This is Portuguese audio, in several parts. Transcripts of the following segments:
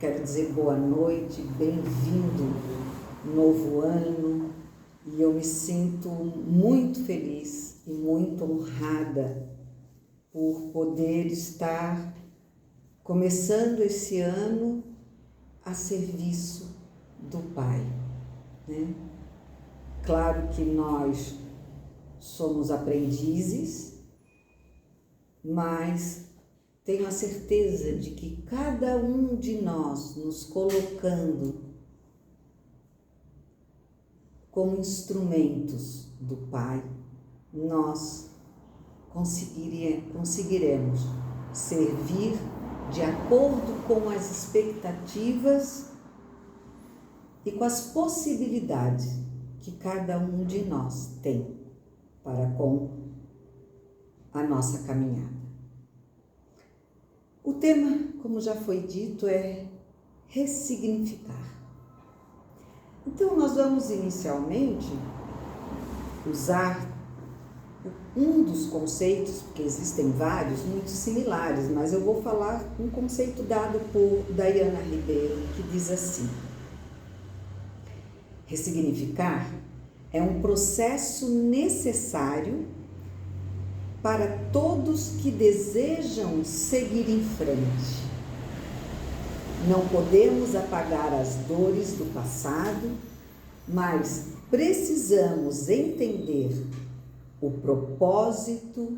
quero dizer boa noite, bem-vindo, novo ano, e eu me sinto muito feliz e muito honrada por poder estar começando esse ano a serviço do Pai, né? Claro que nós somos aprendizes, mas tenho a certeza de que cada um de nós nos colocando como instrumentos do Pai, nós conseguiremos servir de acordo com as expectativas e com as possibilidades que cada um de nós tem para com a nossa caminhada. O tema, como já foi dito, é ressignificar. Então, nós vamos inicialmente usar um dos conceitos, porque existem vários, muito similares, mas eu vou falar um conceito dado por Dayana Ribeiro, que diz assim: ressignificar é um processo necessário para todos que desejam seguir em frente. Não podemos apagar as dores do passado, mas precisamos entender o propósito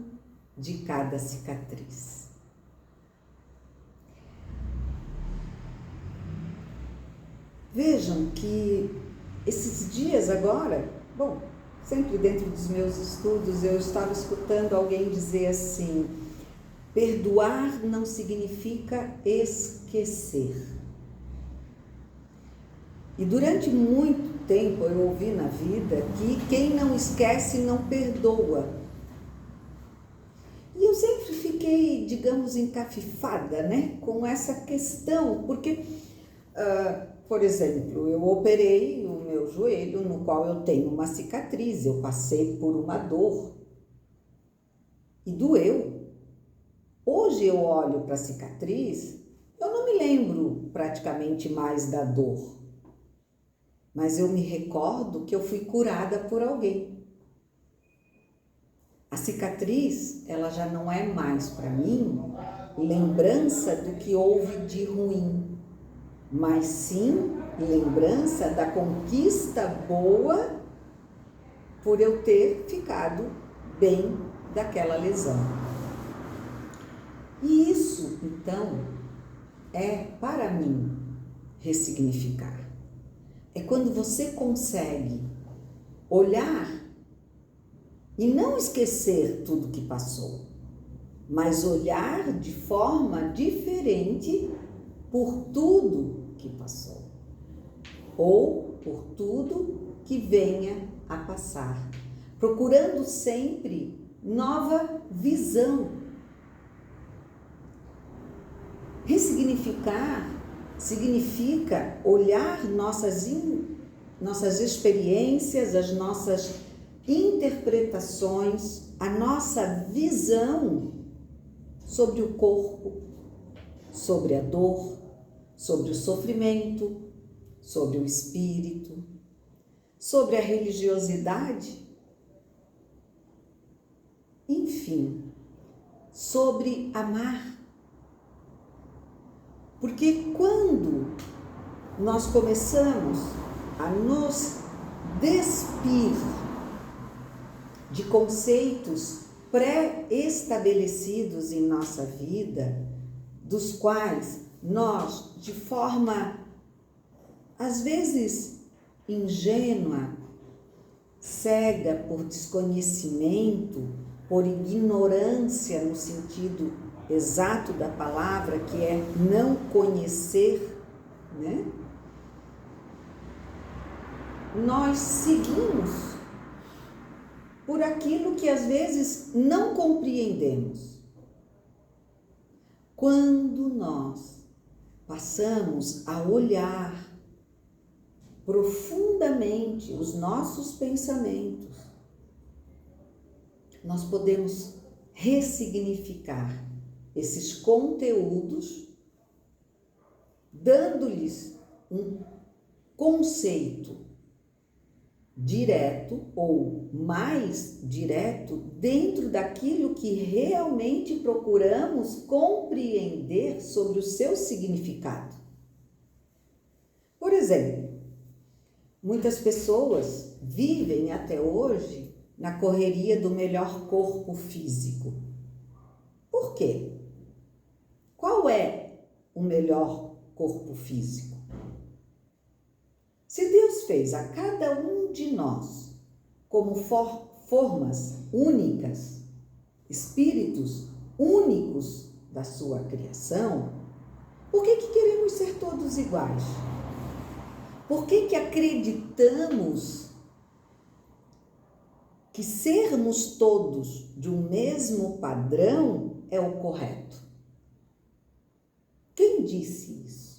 de cada cicatriz. Vejam que esses dias agora, sempre dentro dos meus estudos, eu estava escutando alguém dizer assim: perdoar não significa esquecer. E durante muito tempo eu ouvi na vida que quem não esquece não perdoa. E eu sempre fiquei, digamos, encafifada, né, com essa questão, porque, por exemplo, eu operei o meu joelho, no qual eu tenho uma cicatriz, eu passei por uma dor e doeu. Hoje eu olho para a cicatriz, eu não me lembro praticamente mais da dor, mas eu me recordo que eu fui curada por alguém. A cicatriz, ela já não é mais para mim lembrança do que houve de ruim, mas sim lembrança da conquista boa por eu ter ficado bem daquela lesão. E isso, então, é, para mim, ressignificar. É quando você consegue olhar e não esquecer tudo que passou, mas olhar de forma diferente por tudo que passou, ou por tudo que venha a passar, procurando sempre nova visão. Ressignificar significa olhar nossas experiências, as nossas interpretações, a nossa visão sobre o corpo, sobre a dor, sobre o sofrimento, sobre o espírito, sobre a religiosidade, enfim, sobre amar. Porque quando nós começamos a nos despir de conceitos pré-estabelecidos em nossa vida, dos quais nós, de forma, às vezes, ingênua, cega por desconhecimento, por ignorância no sentido exato da palavra, que é não conhecer, né? Nós seguimos por aquilo que às vezes não compreendemos. Quando nós passamos a olhar profundamente os nossos pensamentos, nós podemos ressignificar esses conteúdos dando-lhes um conceito direto ou mais direto dentro daquilo que realmente procuramos compreender sobre o seu significado. Por exemplo, muitas pessoas vivem até hoje na correria do melhor corpo físico. Por quê? Qual é o melhor corpo físico? Se Deus fez a cada um de nós como formas únicas, espíritos únicos da sua criação, por que queremos ser todos iguais? Por que acreditamos que sermos todos de um mesmo padrão é o correto? Quem disse isso?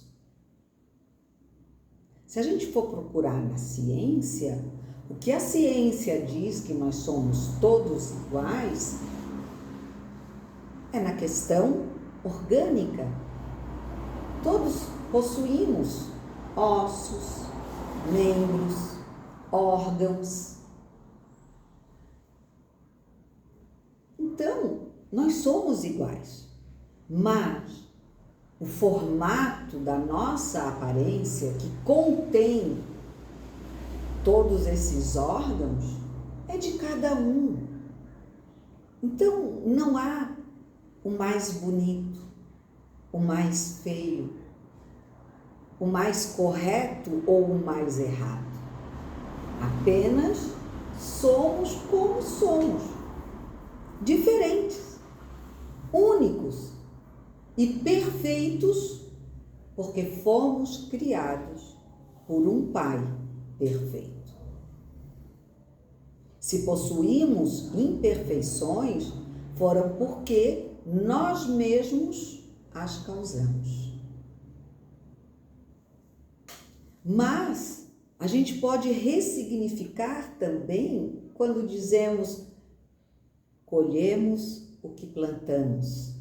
Se a gente for procurar na ciência, o que a ciência diz que nós somos todos iguais é na questão orgânica. Todos possuímos ossos, membros, órgãos. Então, nós somos iguais, mas o formato da nossa aparência, que contém todos esses órgãos, é de cada um. Então, não há o mais bonito, o mais feio, o mais correto ou o mais errado. Apenas somos como somos, diferentes, únicos e perfeitos, porque fomos criados por um Pai perfeito. Se possuímos imperfeições, foram porque nós mesmos as causamos. Mas a gente pode ressignificar também quando dizemos: colhemos o que plantamos.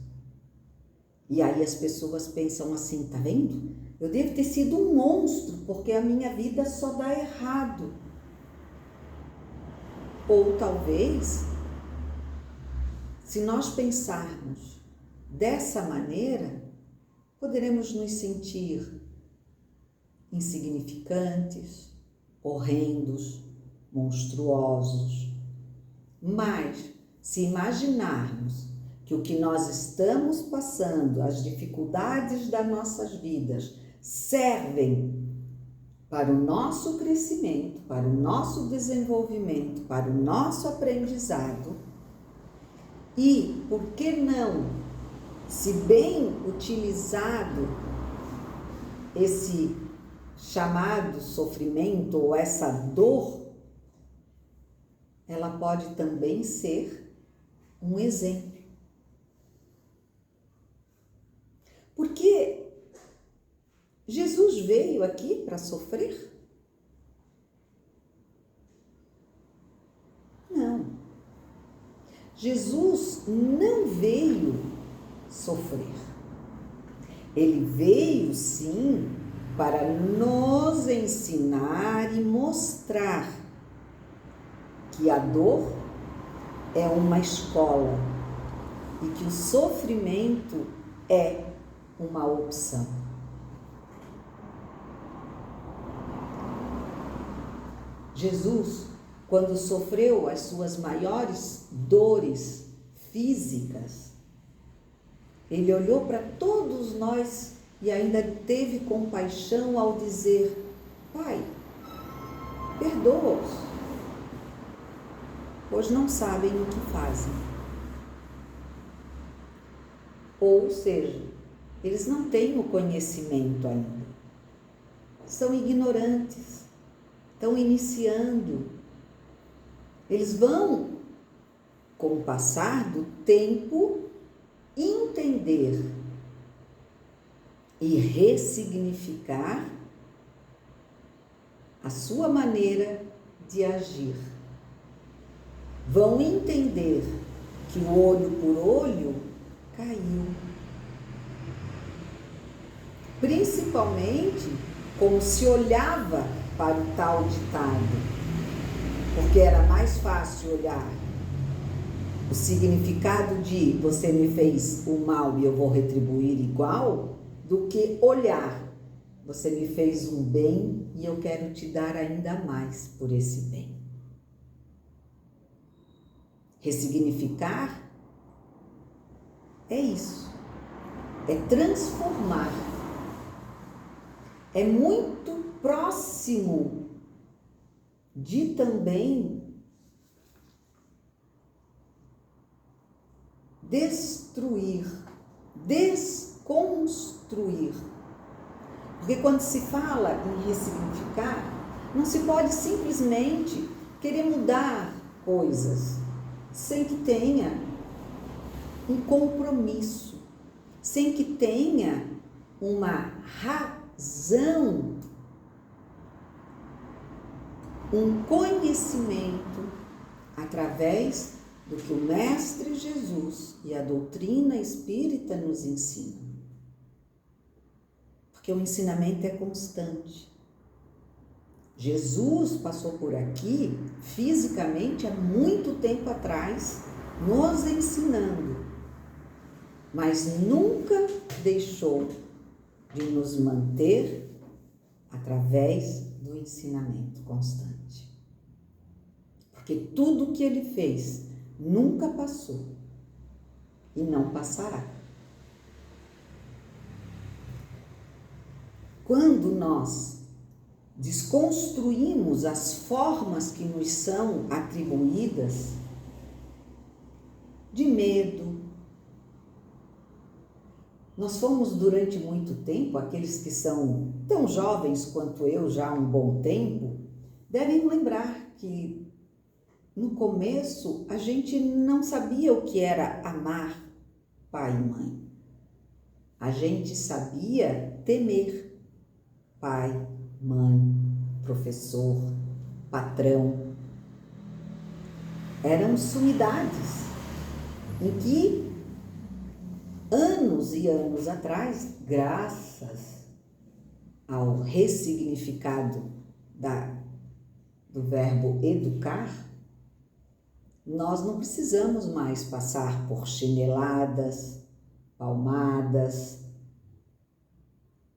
E aí as pessoas pensam assim: tá vendo? Eu devo ter sido um monstro, porque a minha vida só dá errado. Ou talvez, se nós pensarmos dessa maneira, poderemos nos sentir insignificantes, horrendos, monstruosos. Mas, se imaginarmos que o que nós estamos passando, as dificuldades das nossas vidas, servem para o nosso crescimento, para o nosso desenvolvimento, para o nosso aprendizado, e, por que não, se bem utilizado esse chamado sofrimento ou essa dor, ela pode também ser um exemplo. Porque Jesus veio aqui para sofrer? Não. Jesus não veio sofrer. Ele veio, sim, para nos ensinar e mostrar que a dor é uma escola e que o sofrimento é uma opção. Jesus, quando sofreu as suas maiores dores físicas, ele olhou para todos nós e ainda teve compaixão ao dizer: Pai, perdoa-os, pois não sabem o que fazem. Ou seja, eles não têm o conhecimento ainda, são ignorantes, estão iniciando. Eles vão, com o passar do tempo, entender e ressignificar a sua maneira de agir. Vão entender que o olho por olho caiu. principalmente como se olhava para o tal ditado, porque era mais fácil olhar o significado de você me fez o mal e eu vou retribuir igual, do que olhar você me fez um bem e eu quero te dar ainda mais por esse bem. Ressignificar é isso, é transformar. É muito próximo de também destruir, desconstruir. Porque quando se fala em ressignificar, não se pode simplesmente querer mudar coisas sem que tenha um compromisso, sem que tenha uma razão, um conhecimento através do que o Mestre Jesus e a doutrina espírita nos ensinam. Porque o ensinamento é constante. Jesus passou por aqui fisicamente há muito tempo atrás, nos ensinando, mas nunca deixou de nos manter através do ensinamento constante. Porque tudo que ele fez nunca passou e não passará. Quando nós desconstruímos as formas que nos são atribuídas de medo, nós fomos durante muito tempo, aqueles que são tão jovens quanto eu já há um bom tempo, devem lembrar que no começo a gente não sabia o que era amar pai e mãe. A gente sabia temer pai, mãe, professor, patrão. Eram sumidades em que anos e anos atrás, graças ao ressignificado do verbo educar, nós não precisamos mais passar por chineladas, palmadas.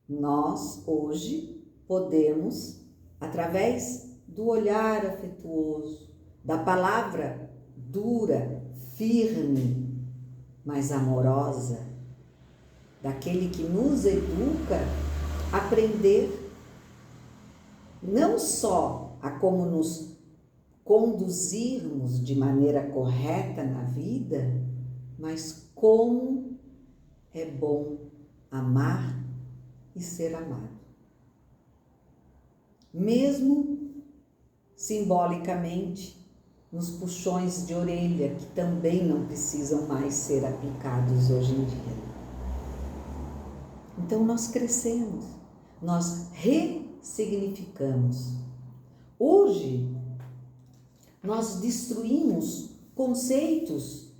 Nós, hoje, podemos, através do olhar afetuoso, da palavra dura, firme, mas amorosa, daquele que nos educa, aprender não só a como nos conduzirmos de maneira correta na vida, mas como é bom amar e ser amado. Mesmo simbolicamente, nos puxões de orelha, que também não precisam mais ser aplicados hoje em dia. Então nós crescemos, nós ressignificamos. Hoje, nós destruímos conceitos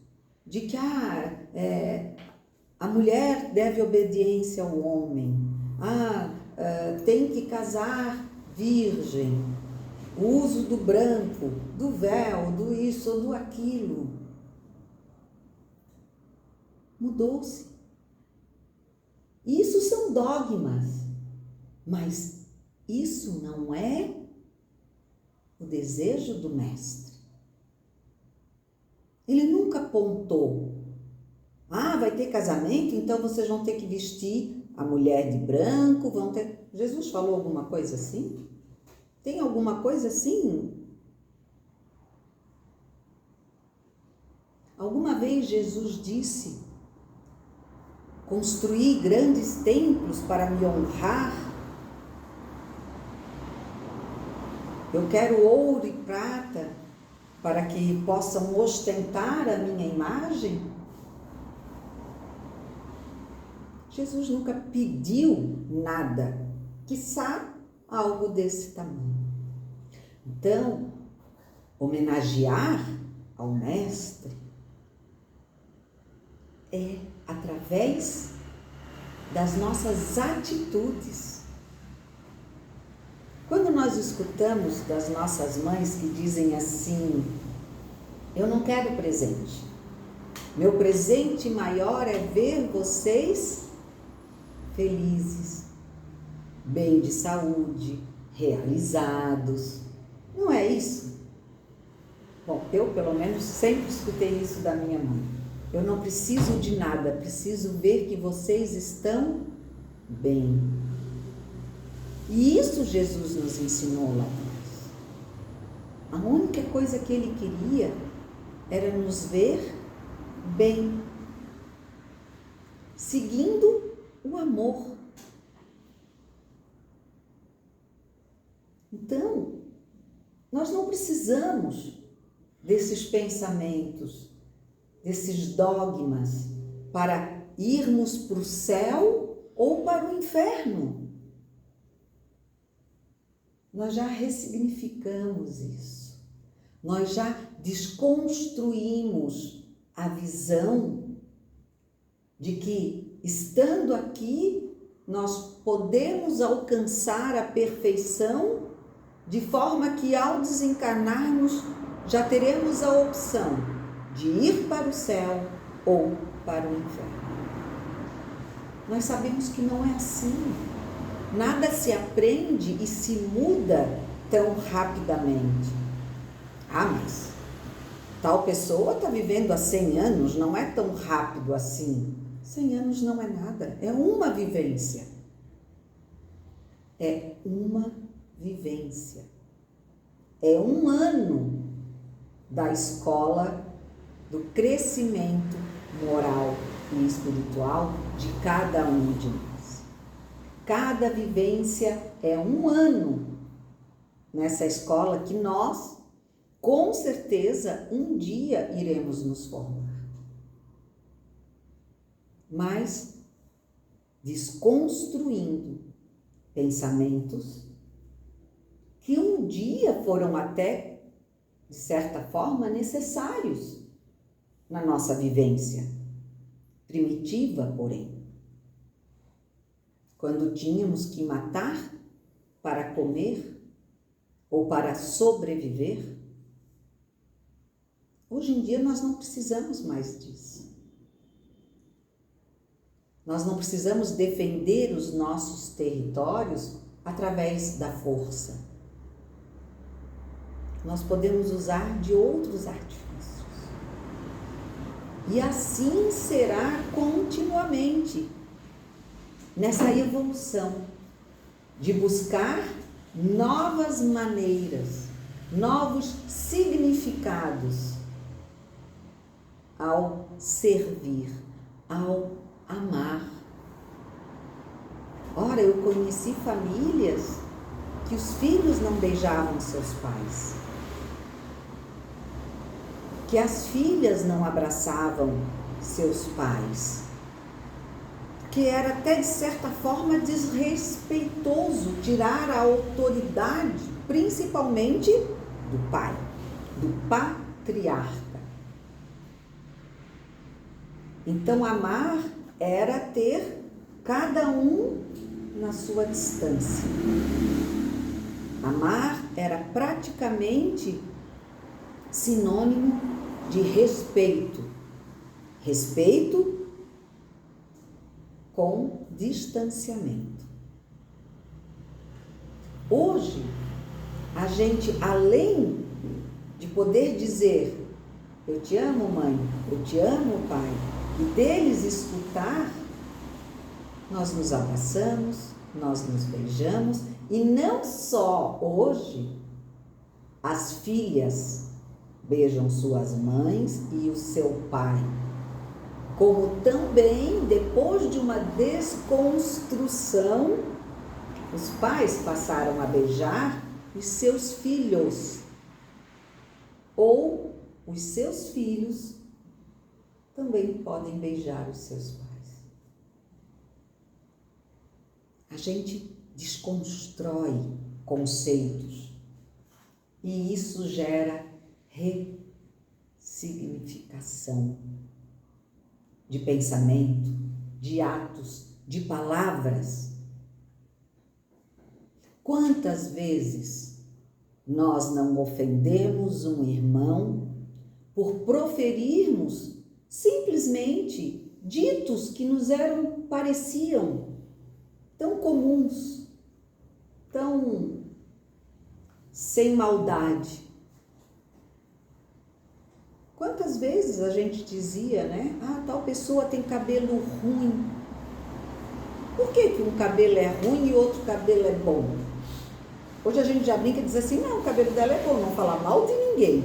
de que a mulher deve obediência ao homem, tem que casar virgem, o uso do branco, do véu, do isso ou do aquilo. Mudou-se. Isso são dogmas, mas isso não é o desejo do Mestre. Ele nunca apontou, vai ter casamento, então vocês vão ter que vestir a mulher de branco, Jesus falou alguma coisa assim? Tem alguma coisa assim? Alguma vez Jesus disse: construí grandes templos para me honrar. Eu quero ouro e prata para que possam ostentar a minha imagem. Jesus nunca pediu nada, quiçá algo desse tamanho. Então, homenagear ao Mestre é através das nossas atitudes. Quando nós escutamos das nossas mães que dizem assim: eu não quero presente, meu presente maior é ver vocês felizes, bem de saúde, realizados. Não é isso? Bom, eu pelo menos sempre escutei isso da minha mãe. Eu não preciso de nada, preciso ver que vocês estão bem. E isso Jesus nos ensinou lá atrás. A única coisa que ele queria era nos ver bem, seguindo o amor. Então, nós não precisamos desses pensamentos, desses dogmas, para irmos para o céu ou para o inferno. Nós já ressignificamos isso. Nós já desconstruímos a visão de que, estando aqui, nós podemos alcançar a perfeição, de forma que, ao desencarnarmos, já teremos a opção de ir para o céu ou para o inferno. Nós sabemos que não é assim. Nada se aprende e se muda tão rapidamente. Ah, mas tal pessoa está vivendo há 100 anos, não é tão rápido assim. 100 anos não é nada, é uma vivência. É uma vivência. É um ano da escola do crescimento moral e espiritual de cada um de nós. Cada vivência é um ano nessa escola que nós, com certeza, um dia iremos nos formar. Mas desconstruindo pensamentos que um dia foram até, de certa forma, necessários na nossa vivência primitiva, porém. Quando tínhamos que matar para comer ou para sobreviver, hoje em dia nós não precisamos mais disso. Nós não precisamos defender os nossos territórios através da força. Nós podemos usar de outros artifícios. E assim será continuamente, nessa evolução de buscar novas maneiras, novos significados ao servir, ao amar. Ora, eu conheci famílias que os filhos não beijavam seus pais, que as filhas não abraçavam seus pais, que era até de certa forma desrespeitoso tirar a autoridade, principalmente do pai, do patriarca. Então, amar era ter cada um na sua distância. Amar era praticamente sinônimo de respeito. Respeito com distanciamento. Hoje, a gente, além de poder dizer eu te amo, mãe, eu te amo, pai, e deles escutar, nós nos abraçamos, nós nos beijamos, e não só hoje as filhas beijam suas mães e o seu pai, como também, depois de uma desconstrução, os pais passaram a beijar os seus filhos, ou os seus filhos também podem beijar os seus pais. A gente desconstrói conceitos e isso gera ressignificação de pensamento, de atos de palavras. Quantas vezes nós não ofendemos um irmão por proferirmos simplesmente ditos que nos pareciam tão comuns, tão sem maldade. Quantas vezes a gente dizia, né? Ah, tal pessoa tem cabelo ruim. Por que um cabelo é ruim e outro cabelo é bom? Hoje a gente já brinca e diz assim, não, o cabelo dela é bom, não falar mal de ninguém.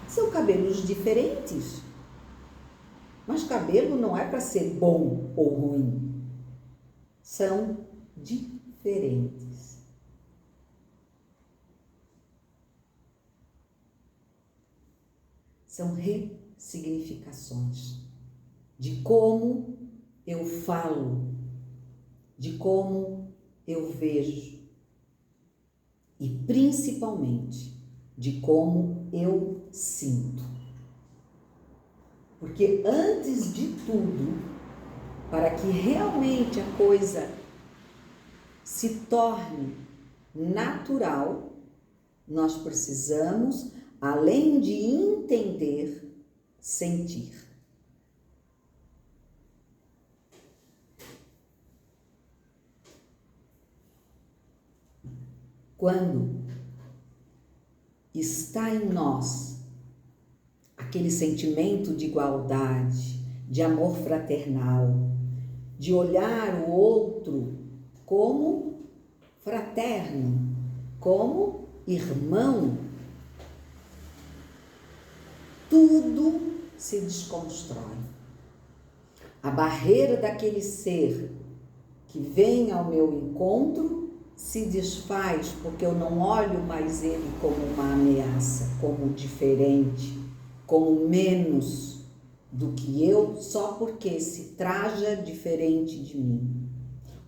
São cabelos diferentes. Mas cabelo não é para ser bom ou ruim. São diferentes. São ressignificações de como eu falo, de como eu vejo e principalmente de como eu sinto. Porque antes de tudo, para que realmente a coisa se torne natural, nós precisamos, além de entender, sentir. Quando está em nós aquele sentimento de igualdade, de amor fraternal, de olhar o outro como fraterno, como irmão, tudo se desconstrói. A barreira daquele ser que vem ao meu encontro se desfaz porque eu não olho mais ele como uma ameaça, como diferente, como menos do que eu, só porque se traja diferente de mim,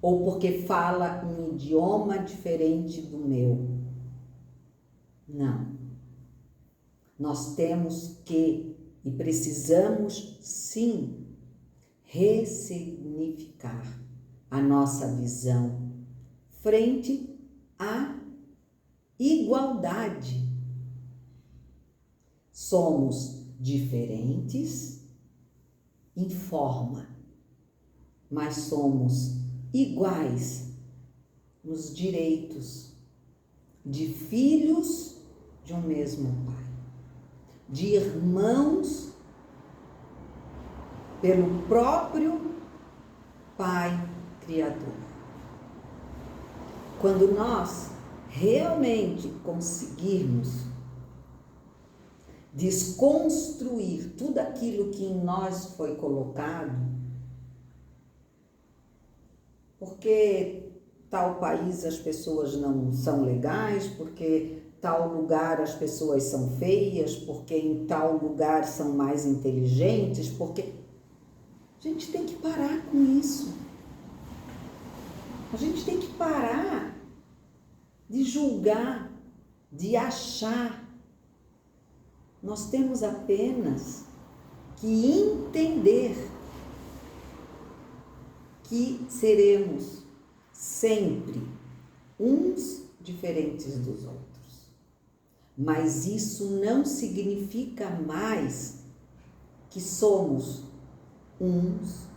ou porque fala um idioma diferente do meu. Não. Nós temos que e precisamos, sim, ressignificar a nossa visão frente à igualdade. Somos diferentes em forma, mas somos iguais nos direitos de filhos de um mesmo pai, de irmãos pelo próprio Pai Criador. Quando nós realmente conseguirmos desconstruir tudo aquilo que em nós foi colocado, porque tal país as pessoas não são legais, porque tal lugar as pessoas são feias, porque em tal lugar são mais inteligentes, porque a gente tem que parar com isso. A gente tem que parar de julgar, de achar. Nós temos apenas que entender que seremos sempre uns diferentes dos outros. Mas isso não significa mais que somos uns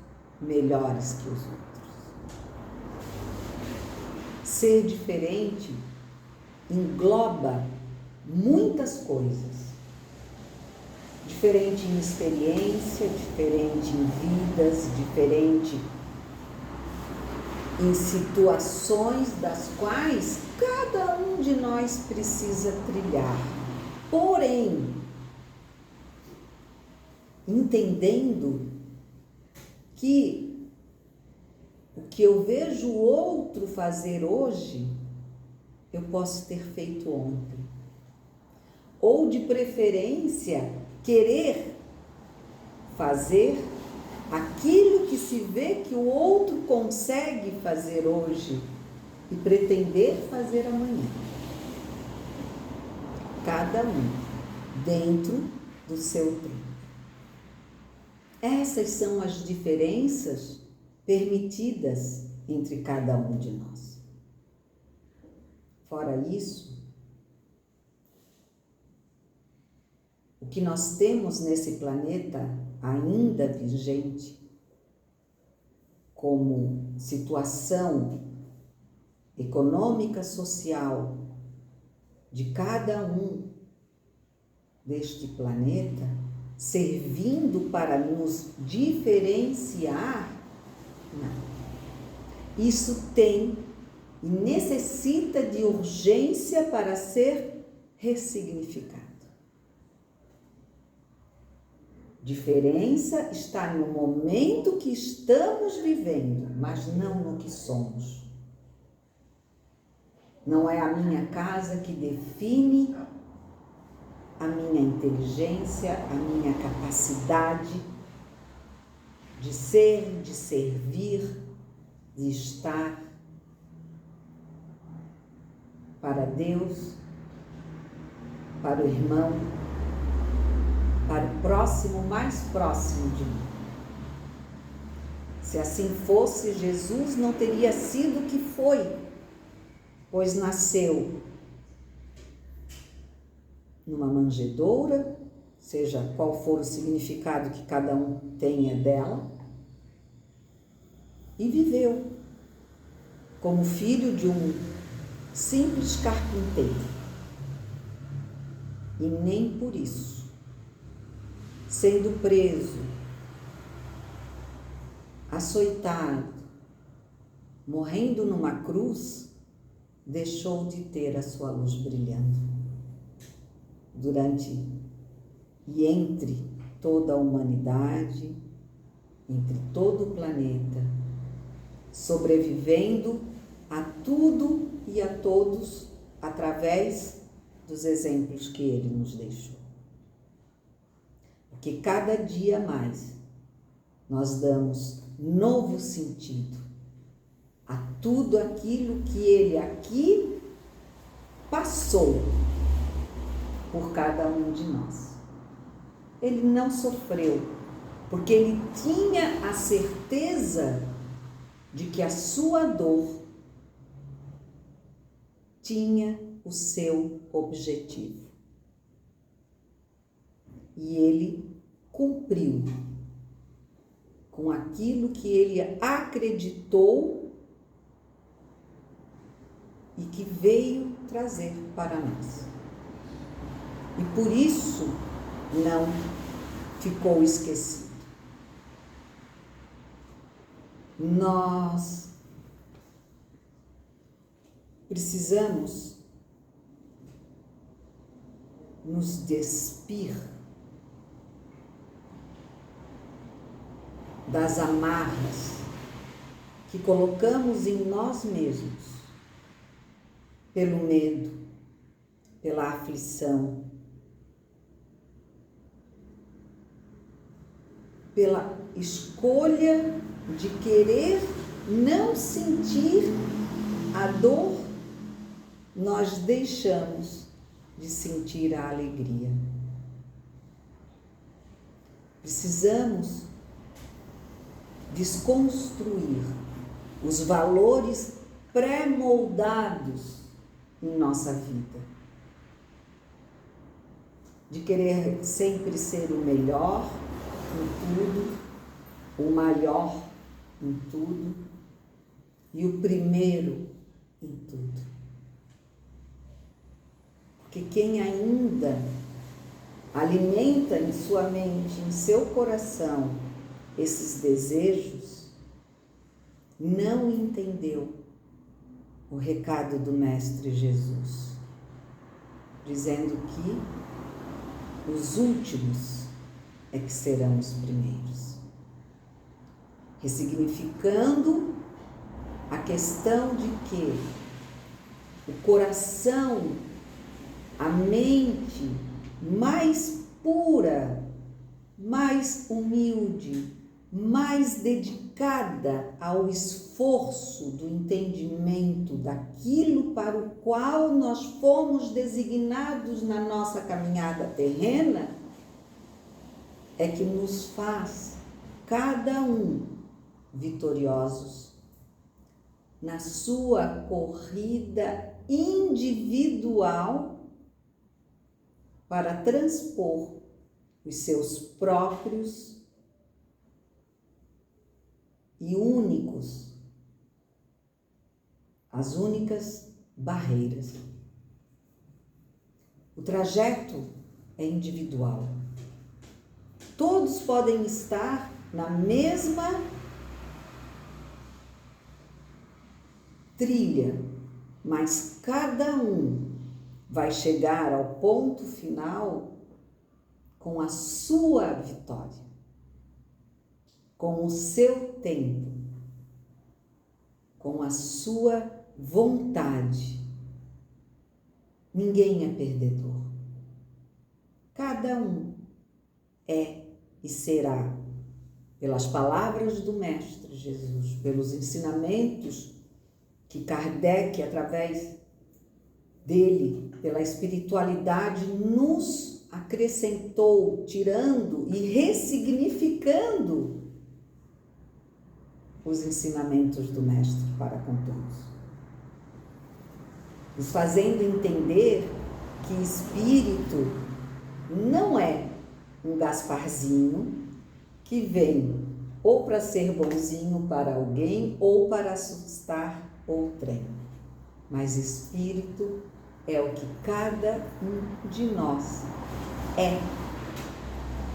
melhores que os outros. Ser diferente engloba muitas coisas. Diferente em experiência, diferente em vidas, diferente em situações das quais cada um de nós precisa trilhar. Porém, entendendo que o que eu vejo o outro fazer hoje, eu posso ter feito ontem. Ou, de preferência, querer fazer aquilo que se vê que o outro consegue fazer hoje e pretender fazer amanhã. Cada um dentro do seu tempo. Essas são as diferenças permitidas entre cada um de nós. Fora isso, o que nós temos nesse planeta ainda vigente como situação econômica, social de cada um deste planeta, servindo para nos diferenciar, não. Isso tem e necessita de urgência para ser ressignificado. Diferença está no momento que estamos vivendo, mas não no que somos. Não é a minha casa que define a minha inteligência, a minha capacidade de ser, de servir, de estar para Deus, para o irmão, para o próximo mais próximo de mim. Se assim fosse, Jesus não teria sido o que foi, pois nasceu numa manjedoura, seja qual for o significado que cada um tenha dela, e viveu como filho de um simples carpinteiro. E nem por isso, sendo preso, açoitado, morrendo numa cruz, deixou de ter a sua luz brilhando durante e entre toda a humanidade, entre todo o planeta, sobrevivendo a tudo e a todos através dos exemplos que ele nos deixou. Porque cada dia mais nós damos novo sentido a tudo aquilo que ele aqui passou por cada um de nós. Ele não sofreu, porque ele tinha a certeza de que a sua dor tinha o seu objetivo. E ele cumpriu com aquilo que ele acreditou e que veio trazer para nós. E por isso não ficou esquecido. Nós precisamos nos despir das amarras que colocamos em nós mesmos pelo medo, pela aflição, pela escolha de querer não sentir a dor, nós deixamos de sentir a alegria. Precisamos desconstruir os valores pré-moldados em nossa vida. De querer sempre ser o melhor em tudo, o maior em tudo e o primeiro em tudo. Porque quem ainda alimenta em sua mente, em seu coração, esses desejos, não entendeu o recado do Mestre Jesus, dizendo que os últimos é que serão os primeiros, ressignificando a questão de que o coração, a mente mais pura, mais humilde, mais dedicada ao esforço do entendimento daquilo para o qual nós fomos designados na nossa caminhada terrena, é que nos faz cada um vitoriosos na sua corrida individual para transpor os seus próprios e únicos, as únicas barreiras. O trajeto é individual. Todos podem estar na mesma trilha, mas cada um vai chegar ao ponto final com a sua vitória, com o seu tempo, com a sua vontade. Ninguém é perdedor. Cada um é e será, pelas palavras do Mestre Jesus, pelos ensinamentos que Kardec, através dele, pela espiritualidade, nos acrescentou, tirando e ressignificando os ensinamentos do Mestre para com todos, nos fazendo entender que espírito não é um Gasparzinho que vem ou para ser bonzinho para alguém ou para assustar outrem, mas espírito é o que cada um de nós é,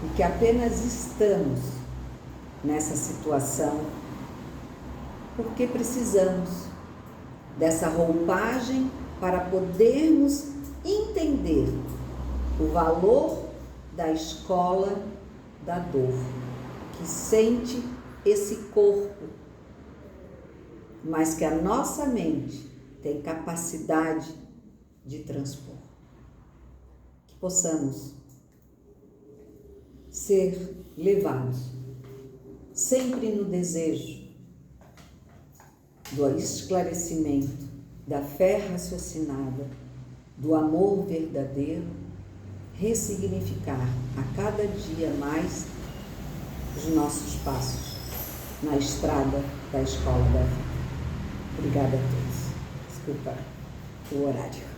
e que apenas estamos nessa situação porque precisamos dessa roupagem para podermos entender o valor da escola da dor, que sente esse corpo, mas que a nossa mente tem capacidade de transpor. Que possamos ser levados sempre no desejo do esclarecimento, da fé raciocinada, do amor verdadeiro, ressignificar a cada dia mais os nossos passos na estrada da escola da vida. Obrigada a todos. Desculpa o horário.